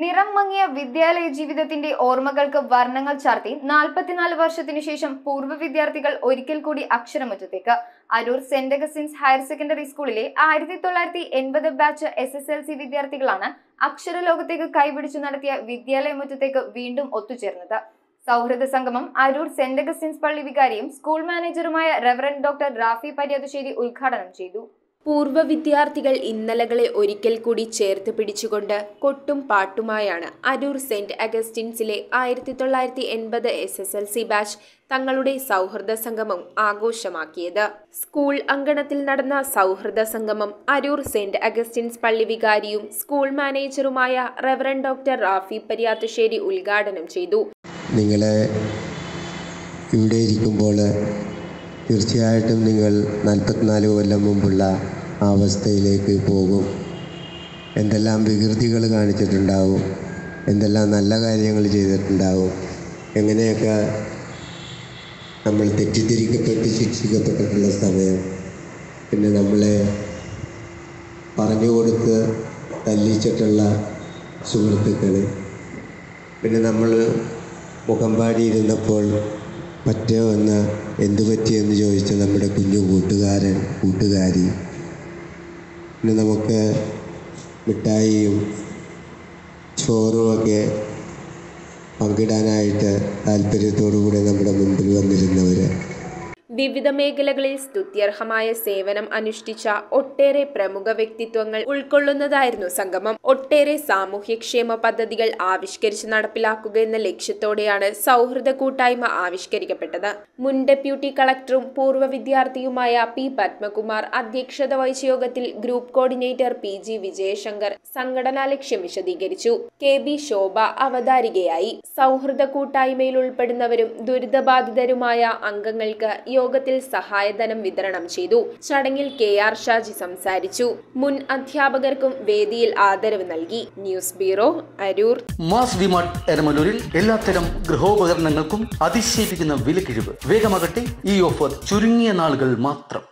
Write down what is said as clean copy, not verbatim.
നിറം മങ്ങിയ വിദ്യാലയ ജീവിതത്തിന്റെ ഓർമ്മകൾക്ക് വർണ്ണങ്ങൾ ചാർത്തി 44 വർഷത്തിനു ശേഷം പൂർവ്വ വിദ്യാർത്ഥികൾ ഒരിക്കൽ കൂടി അക്ഷരമുറ്റത്തേക്ക്. Aroor Saint Augustine's higher secondary സ്കൂളിലെ 1980 ബാച്ച് SSLC വിദ്യാർത്ഥികളാണ് അക്ഷരലോകത്തേക്ക് കൈപിടിച്ചു നടത്തിയ വിദ്യാലയമുറ്റത്തേക്ക് വീണ്ടും ഒത്തുചേർന്നത്. സൗഹൃദ സംഗമം അരൂർ സെന്റ് അഗസ്റ്റിൻസ് പള്ളി വികാരിയും സ്കൂൾ മാനേജറുമായ റവറന്റ് ഡോക്ടർ റാഫി പരിയാതുശ്ശേരി ഉദ്ഘാടനം ചെയ്തു. പൂർവ്വ വിദ്യാർത്ഥികൾ ഇന്നലകളെ ഒരിക്കൽ കൂടി ചേർത്ത് പിടിച്ചുകൊണ്ട് കൊട്ടും പാട്ടുമായാണ് അരൂർ സെന്റ് അഗസ്റ്റിൻസിലെ 1980 SSLC ബാച്ച് തങ്ങളുടെ സൗഹൃദ സംഗമം ആഘോഷമാക്കിയത്. സ്കൂൾ അങ്കണത്തിൽ നടന്ന സൗഹൃദ സംഗമം അരൂർ സെന്റ് അഗസ്റ്റിൻസ് പള്ളി വികാരിയും സ്കൂൾ മാനേജറുമായ റവറന്റ് ഡോക്ടർ റാഫി പരിയാതുശ്ശേരി ഉദ്ഘാടനം ചെയ്തു. നിങ്ങളെ ഇവിടെ ഇരിക്കുമ്പോൾ തീർച്ചയായിട്ടും നിങ്ങൾ 44 കൊല്ലം മുമ്പുള്ള ആ അവസ്ഥയിലേക്ക് പോകും. എന്തെല്ലാം വികൃതികൾ കാണിച്ചിട്ടുണ്ടാവും, എന്തെല്ലാം നല്ല കാര്യങ്ങൾ ചെയ്തിട്ടുണ്ടാവും, എങ്ങനെയൊക്കെ നമ്മൾ തെറ്റിദ്ധരിക്കപ്പെട്ട് ശിക്ഷിക്കപ്പെട്ടിട്ടുള്ള സമയം, പിന്നെ നമ്മളെ പറഞ്ഞുകൊടുത്ത് തല്ലിച്ചിട്ടുള്ള സുഹൃത്തുക്കൾ, പിന്നെ നമ്മൾ മുഖം പാടിയിരുന്നപ്പോൾ മറ്റേ ഒന്ന് എന്തു പറ്റിയെന്ന് ചോദിച്ച നമ്മുടെ കുഞ്ഞു കൂട്ടുകാരി, പിന്നെ നമുക്ക് മിഠായിയും ചോറുമൊക്കെ പങ്കിടാനായിട്ട് താല്പര്യത്തോടു കൂടെ നമ്മുടെ മുമ്പിൽ വന്നിരുന്നവർ. വിവിധ മേഖലകളിൽ സ്തുത്യർഹമായ സേവനം അനുഷ്ഠിച്ച ഒട്ടേറെ പ്രമുഖ വ്യക്തിത്വങ്ങൾ ഉൾക്കൊള്ളുന്നതായിരുന്നു സംഗമം. ഒട്ടേറെ സാമൂഹ്യക്ഷേമ പദ്ധതികൾ ആവിഷ്കരിച്ച് നടപ്പിലാക്കുക എന്ന ലക്ഷ്യത്തോടെയാണ് സൗഹൃദ കൂട്ടായ്മ ആവിഷ്കരിക്കപ്പെട്ടത്. മുൻ ഡെപ്യൂട്ടി കളക്ടറും പൂർവ്വ വിദ്യാർത്ഥിയുമായ P. പത്മകുമാർ അധ്യക്ഷത വഹിച്ച യോഗത്തിൽ ഗ്രൂപ്പ് കോർഡിനേറ്റർ PG വിജയശങ്കർ സംഘടനാ ലക്ഷ്യം വിശദീകരിച്ചു. KB ശോഭ അവതാരികയായി. സൗഹൃദ കൂട്ടായ്മയിൽ ഉൾപ്പെടുന്നവരും ദുരിതബാധിതരുമായ അംഗങ്ങൾക്ക് യോഗത്തിൽ സഹായധനം വിതരണം ചെയ്തു. ചടങ്ങിൽ KR ഷാജി സംസാരിച്ചു. മുൻ അധ്യാപകർക്കും വേദിയിൽ ആദരവ് നൽകി. News bureau, Aroor. Mass DMart എരമലൂരിൽ എല്ലാത്തരം ഗൃഹോപകരണങ്ങൾക്കും അതിശയിപ്പിക്കുന്ന വിലക്കിഴിവ്. വേഗമാകട്ടെ, ഈ ഓഫർ ചുരുങ്ങിയ നാളുകൾ മാത്രം.